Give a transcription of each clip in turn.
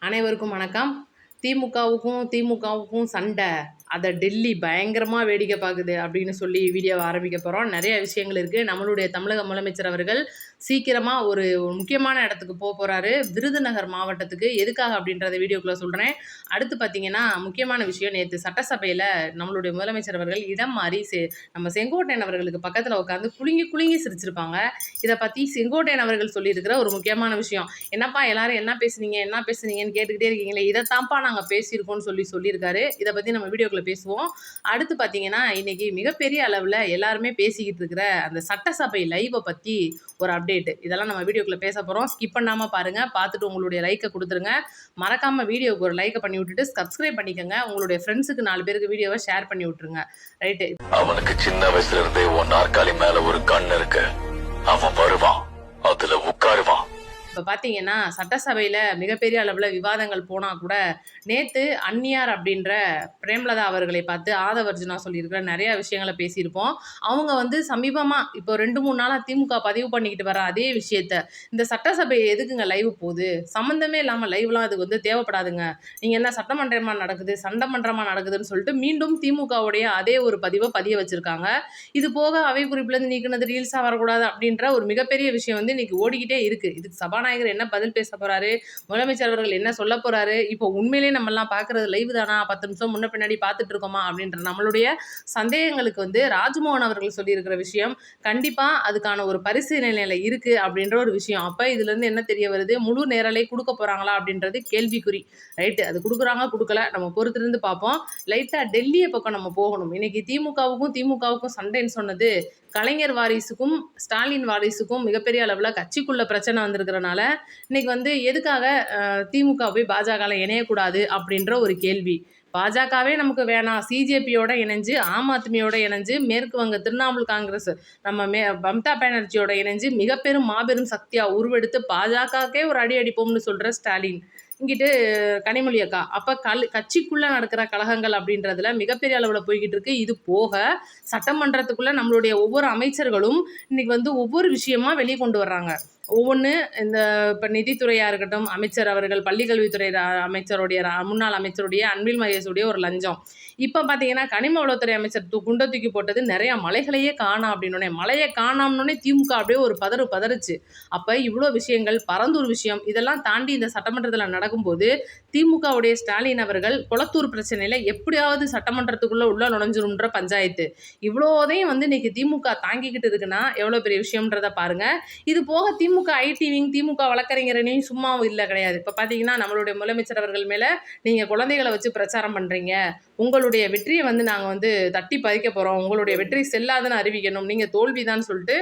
அனைவருக்கும் வணக்கம். திமுகவுக்கும் சண்டை. அதை டெல்லி பயங்கரமாக வேடிக்கை பார்க்குது அப்படின்னு சொல்லி வீடியோவை ஆரம்பிக்க போகிறோம். நிறைய விஷயங்கள் இருக்குது. நம்மளுடைய தமிழக முதலமைச்சர் அவர்கள் சீக்கிரமாக ஒரு முக்கியமான இடத்துக்கு போகிறாரு, விருதுநகர் மாவட்டத்துக்கு. எதுக்காக அப்படின்றத வீடியோக்குள்ளே சொல்கிறேன். அடுத்து பார்த்தீங்கன்னா முக்கியமான விஷயம், நேற்று சட்டசபையில் நம்மளுடைய முதலமைச்சர் அவர்கள் இடம் மாறி நம்ம செங்கோட்டையன் அவர்களுக்கு பக்கத்தில் உட்காந்து குலுங்கி குலுங்கி சிரிச்சிருப்பாங்க. இதை பற்றி செங்கோட்டையன் அவர்கள் சொல்லியிருக்கிற ஒரு முக்கியமான விஷயம், என்னப்பா எல்லாரும் என்ன பேசுனீங்கன்னு கேட்டுக்கிட்டே இருக்கீங்களே, இதைத்தான்ப்பா நாங்கள் பேசியிருக்கோம்னு சொல்லியிருக்காரு. இதை பற்றி நம்ம வீடியோக்குள்ள பேசுவோம். அடுத்து பார்த்தீங்கன்னா இன்னைக்கு மிகப்பெரிய அளவில் எல்லாருமே பேசிக்கிட்டு இருக்கிற அந்த சட்டசபை லைவை பற்றி ஒரு அப்டேட். இதெல்லாம் நம்ம வீடியோக்குள்ள பேச போகிறோம். ஸ்கிப் பண்ணாமல் பாருங்க. பார்த்துட்டு உங்களுடைய லைக்கை கொடுத்துருங்க. மறக்காம வீடியோக்கு ஒரு லைக்கை பண்ணி விட்டுட்டு சப்ஸ்கிரைப் பண்ணிக்கோங்க. உங்களுடைய ஃப்ரெண்ட்ஸுக்கு 4 பேருக்கு வீடியோவை ஷேர் பண்ணி விட்டுருங்க. ரைட்டு. அவனுக்கு சின்ன வயசுல இருந்தே ஒரு நாற்காலி மேல ஒரு கண் இருக்கு. அவன் வருவான், அதுல உட்காருவான். இப்போ பார்த்தீங்கன்னா சட்டசபையில் மிகப்பெரிய அளவில் விவாதங்கள் போனால் கூட நேற்று அந்நியார் அப்படின்ற பிரேமலதா அவர்களை பார்த்து ஆதவர்ஜுனா சொல்லியிருக்கிற நிறையா விஷயங்களை பேசியிருப்போம். அவங்க சமீபமாக இப்போ 2-3 நாளாக திமுக பதிவு பண்ணிக்கிட்டு வர அதே விஷயத்த, இந்த சட்டசபை எதுக்குங்க லைவ் போகுது, சம்மந்தமே இல்லாமல் லைவ்லாம் அதுக்கு தேவைப்படாதுங்க, நீங்கள் என்ன சட்டமன்றமாக நடக்குது சட்டமன்றமாக நடக்குதுன்னு சொல்லிட்டு மீண்டும் திமுகவுடைய அதே ஒரு பதிய வச்சுருக்காங்க. இது போக அவை குறிப்பிலேருந்து நீக்கினது ரீல்ஸாக வரக்கூடாது அப்படின்ற ஒரு மிகப்பெரிய விஷயம் இன்னைக்கு ஓடிக்கிட்டே இருக்குது. இதுக்கு சபாநாயகர் என்ன பதில் பேச போறாரு, முதலமைச்சர் அவர்கள் என்ன சொல்ல போறாரு, இப்போ உண்மையிலேயே நம்ம எல்லாம் பார்க்கறது லைவ் தானா, 10 நிமிஷம் முன்ன பின்னாடி பார்த்துட்டு இருக்கோமா அப்படின்ற நம்மளுடைய சந்தேகங்களுக்கு ராஜ்மோகன் அவர்கள் சொல்லியிருக்கிற விஷயம் கண்டிப்பா அதுக்கான ஒரு பரிசீலனையில இருக்கு அப்படின்ற ஒரு விஷயம். அப்ப இதுல இருந்து என்ன தெரிய வருது, முழு நேரலை கொடுக்க போறாங்களா அப்படின்றது கேள்விக்குறி. ரைட்டு, அது கொடுக்குறாங்க கொடுக்கல நம்ம பொறுத்திருந்து பார்ப்போம். லைட்டா டெல்லியை பக்கம் நம்ம போகணும். இன்னைக்கு திமுகவுக்கும் சண்டைன்னு சொன்னது கலைஞர் வாரிசுக்கும் ஸ்டாலின் வாரிசுக்கும் மிகப்பெரிய அளவில் கட்சிக்குள்ள பிரச்சனை வந்திருக்கிறனால இன்னைக்கு எதுக்காக திமுக போய் பாஜகவில் இணையக்கூடாது அப்படின்ற ஒரு கேள்வி. பாஜகவே நமக்கு வேணாம், சிஜேபியோட இணைஞ்சு ஆம் ஆத்மியோட இணைஞ்சு மேற்கு வங்க திரிணாமுல் காங்கிரஸ் நம்ம மம்தா பானர்ஜியோட இணைஞ்சு மாபெரும் சக்தியா உருவெடுத்து பாஜகக்கே ஒரு அடி அடிப்போம்னு சொல்ற ஸ்டாலின், இங்கிட்டு கனிமொழி அக்கா. அப்போ கட்சிக்குள்ளே நடக்கிற கழகங்கள் அப்படின்றதுல மிகப்பெரிய அளவில் போய்கிட்டு இருக்கு. இது போக சட்டமன்றத்துக்குள்ளே நம்மளுடைய ஒவ்வொரு அமைச்சர்களும் இன்னைக்கு ஒவ்வொரு விஷயமா வெளியே கொண்டு வர்றாங்க. ஒவ்வொன்று இந்த இப்போ நிதித்துறையாக இருக்கட்டும், அமைச்சர் அவர்கள் பள்ளிக்கல்வித்துறை அமைச்சருடைய முன்னாள் அமைச்சருடைய அன்பில் மகேஷுடைய ஒரு லஞ்சம். இப்போ பார்த்தீங்கன்னா கனிம வளத்துறை அமைச்சர் குண்டை தூக்கி போட்டது நிறையா மலைகளையே காணாம் அப்படின்னோடனே, மலையை காணாம்னோடனே திமுக அப்படியே ஒரு பதறுச்சு. அப்போ இவ்வளோ விஷயங்கள், பரந்தூர் விஷயம், இதெல்லாம் தாண்டி இந்த சட்டமன்றத்தில் நடக்கும்போது திமுகவுடைய ஸ்டாலின் அவர்கள் குளத்தூர் பிரச்சனையில் எப்படியாவது சட்டமன்றத்துக்குள்ளே உள்ள நுழைஞ்சிரும்ன்ற பஞ்சாயத்து, இவ்வளோதையும் இன்னைக்கு திமுக தாங்கிக்கிட்டு இருக்குன்னா எவ்வளோ பெரிய விஷயம்ன்றதை பாருங்க. இது போக திமுக ஐடி விங், திமுக வழக்கறிஞரனையும் சும்மா இல்லை கிடையாது. இப்போ பார்த்தீங்கன்னா நம்மளுடைய முதலமைச்சர் அவர்கள் மேலே நீங்கள் குழந்தைகளை வச்சு பிரச்சாரம் பண்ணுறீங்க, உங்களுடைய வெற்றியை நாங்கள் தட்டி பறிக்க போகிறோம், உங்களுடைய வெற்றி செல்லாதுன்னு அறிவிக்கணும், நீங்கள் தோல்விதான்னு சொல்லிட்டு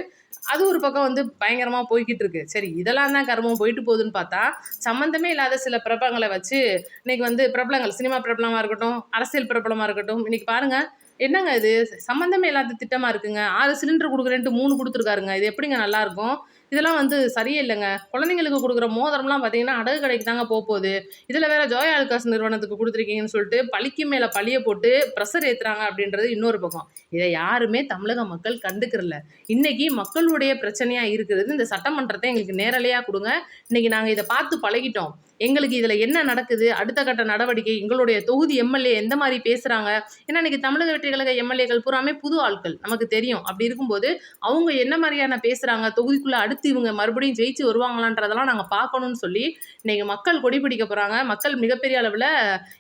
அது ஒரு பக்கம் பயங்கரமாக போய்கிட்டு இருக்கு. சரி, இதெல்லாம் தான் கர்மம் போயிட்டு போகுதுன்னு பார்த்தா சம்மந்தமே இல்லாத சில பிரபலங்களை வச்சு இன்னைக்கு பிரபலங்கள், சினிமா பிரபலமாக இருக்கட்டும், அரசியல் பிரபலமாக இருக்கட்டும், இன்னைக்கு பாருங்கள் என்னங்க இது சம்மந்தமே இல்லாத திட்டமாக இருக்குங்க. 6 சிலிண்டர் கொடுக்குறேன்ட்டு 3 கொடுத்துருக்காருங்க. இது எப்படிங்க நல்லாயிருக்கும்? இதெல்லாம் சரியே இல்லைங்க. குழந்தைங்களுக்கு கொடுக்குற மோதிரம்லாம் பார்த்தீங்கன்னா அடகு கடைக்கு தாங்க போகுது. இதில் வேற ஜோயா ஆலுகாஸ் நிறுவனத்துக்கு கொடுத்துருக்கீங்கன்னு சொல்லிட்டு பழிக்கு மேலே பழியை போட்டு ப்ரெஷர் ஏற்றுறாங்க அப்படின்றது இன்னொரு பக்கம். இதை யாருமே தமிழக மக்கள் கண்டுக்கிறல. இன்னைக்கு மக்களுடைய பிரச்சனையாக இருக்கிறது இந்த சட்டமன்றத்தை எங்களுக்கு நேரலையாக கொடுங்க. இன்னைக்கு நாங்கள் இதை பார்த்து பழகிட்டோம். எங்களுக்கு இதில் என்ன நடக்குது, அடுத்த கட்ட நடவடிக்கை, எங்களுடைய தொகுதி எம்எல்ஏ எந்த மாதிரி பேசுகிறாங்க. ஏன்னா இன்றைக்கி தமிழக வெற்றி கழக எம்எல்ஏக்கள் பூராமே புது ஆட்கள் நமக்கு தெரியும். அப்படி இருக்கும்போது அவங்க என்ன மாதிரியான பேசுகிறாங்க, தொகுதிக்குள்ளே அடுத்து இவங்க மறுபடியும் ஜெயிச்சு வருவாங்களான்றதெல்லாம் நாங்கள் பார்க்கணும்னு சொல்லி இன்றைக்கி மக்கள் கொடி பிடிக்க போகிறாங்க. மக்கள் மிகப்பெரிய அளவில்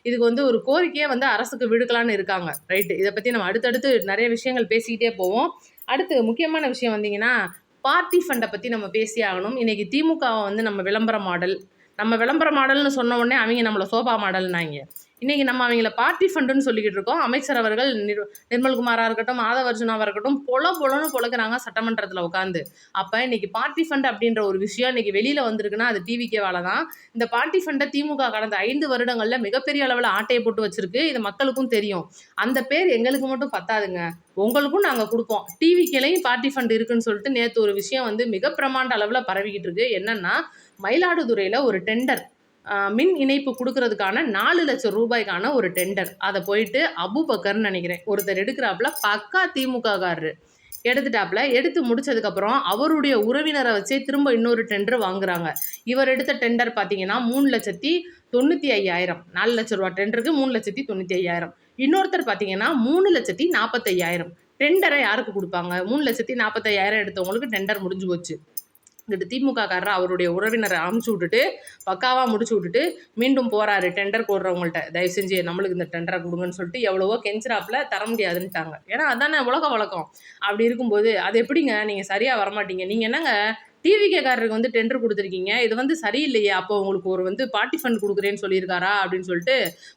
இதுக்கு ஒரு கோரிக்கையை அரசுக்கு விடுக்கலான்னு இருக்காங்க. ரைட்டு, இதை பற்றி நம்ம அடுத்தடுத்து நிறைய விஷயங்கள் பேசிக்கிட்டே போவோம். அடுத்து முக்கியமான விஷயம் வந்தீங்கன்னா பார்ட்டி ஃபண்டை பற்றி நம்ம பேசி ஆகணும். இன்றைக்கி திமுகவை நம்ம விளம்பர மாடல்னு சொன்ன உடனே அவங்க நம்மளை சோபா மாடல்னாங்க. இன்றைக்கி நம்ம அவங்கள பார்ட்டி ஃபண்டுன்னு சொல்லிக்கிட்டு இருக்கோம். அமைச்சர் அவர்கள் நிர்மல்குமாராக இருக்கட்டும், ஆதவர்ஜுனாவாக இருக்கட்டும், பொலன்னு பொழக்கிறாங்க சட்டமன்றத்தில் உட்காந்து. அப்போ இன்றைக்கி பார்ட்டி ஃபண்ட் அப்படின்ற ஒரு விஷயம் இன்றைக்கி வெளியில் வந்திருக்குன்னா அது டிவிக்கே வேலை தான். இந்த பார்ட்டி ஃபண்டை திமுக கடந்த 5 வருடங்களில் மிகப்பெரிய அளவில் ஆட்டையை போட்டு வச்சுருக்கு. இது மக்களுக்கும் தெரியும். அந்த பேர் எங்களுக்கு மட்டும் பத்தாதுங்க, உங்களுக்கும் நாங்கள் கொடுப்போம். டிவிக்கிலையும் பார்ட்டி ஃபண்ட் இருக்குன்னு சொல்லிட்டு நேற்று ஒரு விஷயம் மிக பிரமாண்ட அளவில் பரவிக்கிட்டு இருக்கு. என்னென்னா மயிலாடுதுறையில் ஒரு டெண்டர், மின் இணைப்பு கொடுக்கறதுக்கான 4 லட்சம் ரூபாய்க்கான ஒரு டெண்டர். அதை போயிட்டு அபுபக்கர்னு நினைக்கிறேன் ஒருத்தர் எடுக்கிறாப்புல, பக்கா திமுக காரரு. எடுத்துட்டாப்புல. எடுத்து முடிச்சதுக்கப்புறம் அவருடைய உறவினரை வச்சே திரும்ப இன்னொரு டெண்டர் வாங்குறாங்க. இவர் எடுத்த டெண்டர் பார்த்தீங்கன்னா 3,95,000 4 லட்ச ரூவா டெண்டருக்கு 3,95,000. இன்னொருத்தர் பார்த்தீங்கன்னா 3,45,000. டெண்டரை யாருக்கு குடுப்பாங்க? 3,45,000 எடுத்தவங்களுக்கு டெண்டர் முடிஞ்சு போச்சு. இங்கிட்டு திமுக காரர் அவருடைய உறவினரை அமுச்சு விட்டுட்டு பக்காவா முடிச்சு விட்டுட்டு மீண்டும் போறாரு டெண்டர் போடுறவங்கள்ட்ட, தயவு செஞ்சு நம்மளுக்கு இந்த டெண்டரை கொடுங்கன்னு சொல்லிட்டு எவ்வளவோ கெஞ்சுறாப்புல, தர முடியாதுன்ட்டாங்க. ஏன்னா அதானே உலக வழக்கம். அப்படி இருக்கும்போது அது எப்படிங்க நீங்க சரியா வரமாட்டீங்க, நீங்க என்னங்க டிவிகே காரருக்கு வந்து டெண்டர் கொடுத்துருக்கீங்க, இது வந்து சரியில்லையே, அப்போ உங்களுக்கு ஒரு வந்து பார்ட்டி ஃபண்ட் கொடுக்குறேன்னு சொல்லியிருக்காரா அப்படின்னு சொல்லிட்டு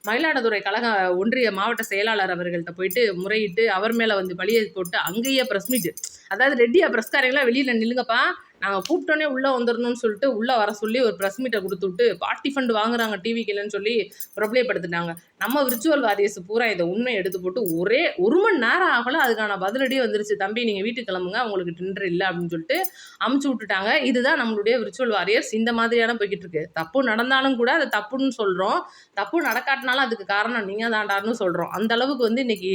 மயிலாடுதுறை கழக ஒன்றிய மாவட்ட செயலாளர் அவர்கள்ட்ட போயிட்டு முறையிட்டு அவர் மேல வந்து பழியை போட்டு அங்கேயே பிரஸ் மீட், அதாவது ரெட்டியா பிரஸ்காரங்களா வெளியில நில்லுங்கப்பா, நாங்கள் கூப்பிட்டோன்னே உள்ளே வந்துடணும்னு சொல்லிட்டு உள்ளே வர சொல்லி ஒரு ப்ரெஸ் மீட்டை கொடுத்து விட்டு பார்ட்டி ஃபண்ட் வாங்குறாங்க டிவிக்கிலன்னு சொல்லி பிரபலப்படுத்திட்டாங்க. நம்ம விர்ச்சுவல் வாரியர்ஸ் பூரா இதை உண்மை எடுத்து போட்டு ஒரே 1 மணி நேரம் ஆகல அதுக்கான பதிலடி வந்துருச்சு. தம்பி நீங்கள் வீட்டுக்கு கிளம்புங்க, உங்களுக்கு டெண்டர் இல்லை அப்படின்னு சொல்லிட்டு அமுச்சு விட்டுட்டாங்க. இதுதான் நம்மளுடைய விர்ச்சுவல் வாரியர்ஸ். இந்த மாதிரியான போய்கிட்டு இருக்கு. தப்பு நடந்தாலும் கூட அது தப்புன்னு சொல்கிறோம், தப்பு நடக்காட்டினாலும் அதுக்கு காரணம் நீங்கள் தாண்டான்னு சொல்கிறோம். அந்த அளவுக்கு வந்து இன்னைக்கு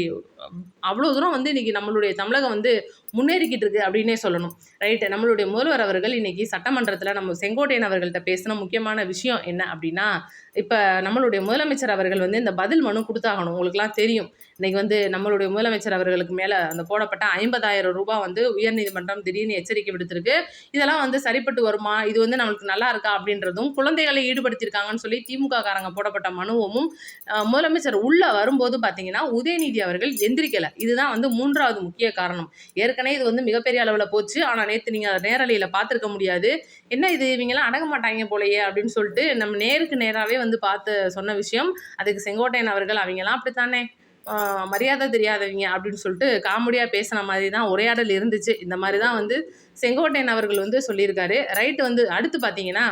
அவ்வளோ தூரம் வந்து இன்னைக்கு நம்மளுடைய தமிழகம் வந்து முன்னேறிக்கிட்டு இருக்கு அப்படின்னே சொல்லணும். ரைட்டு, நம்மளுடைய முதல்வர் அவர்கள் இன்னைக்கு சட்டமன்றத்தில் நம்ம செங்கோட்டையன் அவர்கள்ட்ட பேசின முக்கியமான விஷயம் என்ன அப்படின்னா, இப்போ நம்மளுடைய முதலமைச்சர் அவர்கள் வந்து இந்த பதில் மனு கொடுத்தாகணும். உங்களுக்குலாம் தெரியும், இன்னைக்கு வந்து நம்மளுடைய முதலமைச்சர் அவர்களுக்கு மேலே அந்த போடப்பட்ட 50,000 ரூபாய் வந்து உயர்நீதிமன்றம் திடீர்னு எச்சரிக்கை விடுத்திருக்கு. இதெல்லாம் வந்து சரிப்பட்டு வருமா, இது வந்து நம்மளுக்கு நல்லா இருக்கா அப்படின்றதும், குழந்தைகளை ஈடுபடுத்தியிருக்காங்கன்னு சொல்லி திமுக காரங்க போடப்பட்ட மனுவும் முதலமைச்சர் உள்ள வரும்போது பார்த்தீங்கன்னா உதயநிதி அவர்கள் எந்திரிக்கலை. இதுதான் வந்து 3வது முக்கிய காரணம். ஏற்கனவே இது வந்து மிகப்பெரிய அளவில் போச்சு. ஆனால் நேற்று நீங்கள் அதை நேரலையில் பார்த்துருக்க முடியாது. என்ன இது இவங்கெல்லாம் அடங்க மாட்டாங்க போலையே அப்படின்னு சொல்லிட்டு நம்ம நேருக்கு நேராகவே வந்து பார்த்து சொன்ன விஷயம். அதுக்கு செங்கோட்டையன் அவர்கள் அவங்கெல்லாம் அப்படித்தானே மரியாதை தெரியாதவங்க அப்படின்னு சொல்லிட்டு காமெடியாக பேசின மாதிரி தான் உரையாடல் இருந்துச்சு. இந்த மாதிரி தான் வந்து செங்கோட்டையன் அவர்கள் வந்து சொல்லியிருக்காரு. ரைட்டு, வந்து அடுத்து பார்த்தீங்கன்னா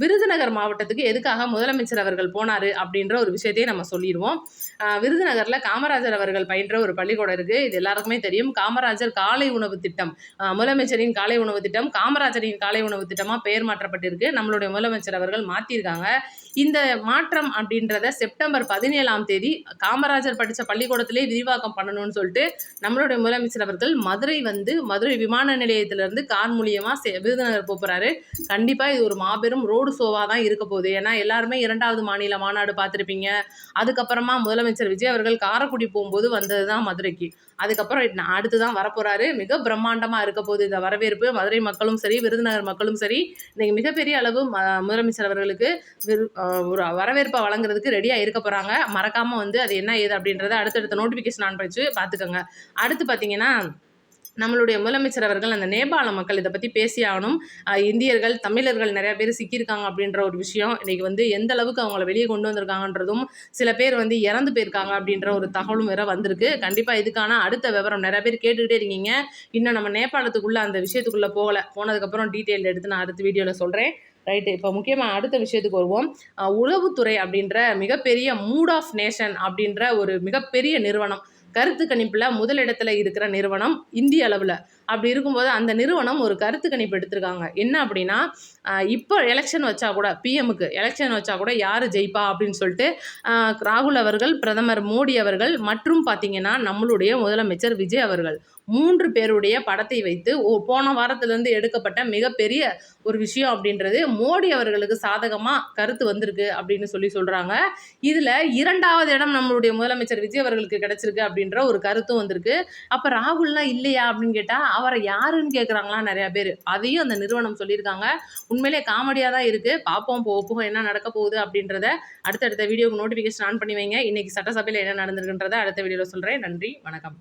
விருதுநகர் மாவட்டத்துக்கு எதுக்காக முதலமைச்சர் அவர்கள் போனார் அப்படின்ற ஒரு விஷயத்தையே நம்ம சொல்லிடுவோம். விருதுநகரில் காமராஜர் அவர்கள் பயின்ற ஒரு பள்ளிக்கூடம் இருக்குது. இது எல்லாருக்குமே தெரியும். காமராஜர் காலை உணவு திட்டம், முதலமைச்சரின் காலை உணவு திட்டம் காமராஜரின் காலை உணவு திட்டமாக பெயர் மாற்றப்பட்டிருக்கு. நம்மளுடைய முதலமைச்சர் அவர்கள் மாற்றிருக்காங்க. இந்த மாற்றம் அப்படின்றத செப்டம்பர் 17ஆம் தேதி காமராஜர் படித்த பள்ளிக்கூடத்திலே விரிவாக்கம் பண்ணணும்னு சொல்லிட்டு நம்மளுடைய முதலமைச்சர் அவர்கள் மதுரை விமான நிலையத்திலிருந்து கார் மூலியமாக விருதுநகர் போகிறாரு. கண்டிப்பாக இது ஒரு மாபெரும் ரோடு ஷோவாக தான் இருக்க போகுது. ஏன்னா எல்லாருமே 2வது மாநில மாநாடு பார்த்துருப்பீங்க. அதுக்கப்புறமா முதலமைச்சர் விஜய் அவர்கள் காரைக்குடி போகும்போது வந்தது தான் மதுரைக்கு. அதுக்கப்புறம் அடுத்து தான் வரப்போகிறாரு. மிக பிரம்மாண்டமாக இருக்க போகுது இந்த வரவேற்பு. மதுரை மக்களும் சரி, விருதுநகர் மக்களும் சரி, இன்னைக்கு மிகப்பெரிய அளவு முதலமைச்சர் அவர்களுக்கு ஒரு வரவேற்பை வழங்குறதுக்கு ரெடியாக இருக்க போகிறாங்க. மறக்காமல் வந்து அது என்ன ஏது அப்படின்றத அடுத்தடுத்த நோட்டிஃபிகேஷன் ஆன் பண்ணிச்சு பார்த்துக்கோங்க. அடுத்து பார்த்தீங்கன்னா நம்மளுடைய முதலமைச்சர் அவர்கள் அந்த நேபாள மக்கள் இதை பற்றி பேசி ஆகணும். இந்தியர்கள் தமிழர்கள் நிறையா பேர் சிக்கியிருக்காங்க அப்படின்ற ஒரு விஷயம் இன்றைக்கி வந்து எந்த அளவுக்கு அவங்கள வெளியே கொண்டு வந்திருக்காங்கன்றதும், சில பேர் வந்து இறந்து போயிருக்காங்க அப்படின்ற ஒரு தகவலும் வேற வந்திருக்கு. கண்டிப்பாக இதுக்கான அடுத்த விவரம் நிறையா பேர் கேட்டுக்கிட்டே இருக்கீங்க. இன்னும் நம்ம நேபாளத்துக்குள்ளே அந்த விஷயத்துக்குள்ளே போனதுக்கப்புறம் டீட்டெயில் எடுத்து நான் அடுத்த வீடியோவில் சொல்கிறேன். ரைட்டு, இப்போ முக்கியமாக அடுத்த விஷயத்துக்கு வருவோம். உளவுத்துறை அப்படின்ற மிகப்பெரிய மூட் ஆஃப் நேஷன் அப்படின்ற ஒரு மிகப்பெரிய நிறுவனம், கருத்து கணிப்பில் முதலிடத்தில் இருக்கிற நிறுவனம் இந்திய அளவில். அப்படி இருக்கும்போது அந்த நிறுவனம் ஒரு கருத்து கணிப்பு எடுத்திருக்காங்க. என்ன அப்படின்னா, இப்போ எலெக்ஷன் வச்சா கூட பிஎம்முக்கு எலெக்ஷன் வச்சா கூட யார் ஜெயிப்பா அப்படின்னு சொல்லிட்டு ராகுல் அவர்கள், பிரதமர் மோடி அவர்கள் மற்றும் பார்த்திங்கன்னா நம்மளுடைய முதலமைச்சர் விஜய் அவர்கள் 3 பேருடைய படத்தை வைத்து போன வாரத்திலேருந்து எடுக்கப்பட்ட மிகப்பெரிய ஒரு விஷயம் அப்படின்றது மோடி அவர்களுக்கு சாதகமாக கருத்து வந்திருக்கு அப்படின்னு சொல்கிறாங்க. இதில் 2வது இடம் நம்மளுடைய முதலமைச்சர் விஜய் அவர்களுக்கு கிடச்சிருக்கு அப்படின்ற ஒரு கருத்தும் வந்திருக்கு. அப்போ ராகுல்லாம் இல்லையா அப்படின்னு கேட்டால் அவரை யாருன்னு கேட்குறாங்களாம் நிறையா பேர். அதையும் அந்த நிறுவனம் சொல்லியிருக்காங்க. உண்மையிலே காமெடியாக தான் இருக்குது. பார்ப்போம் போக என்ன நடக்க போகுது அப்படின்றத அடுத்தடுத்த வீடியோக்கு நோட்டிஃபிகேஷன் ஆன் பண்ணி வைங்க. இன்றைக்கி சட்டசபையில் என்ன நடந்திருக்குன்றதை அடுத்த வீடியோவில் சொல்கிறேன். நன்றி, வணக்கம்.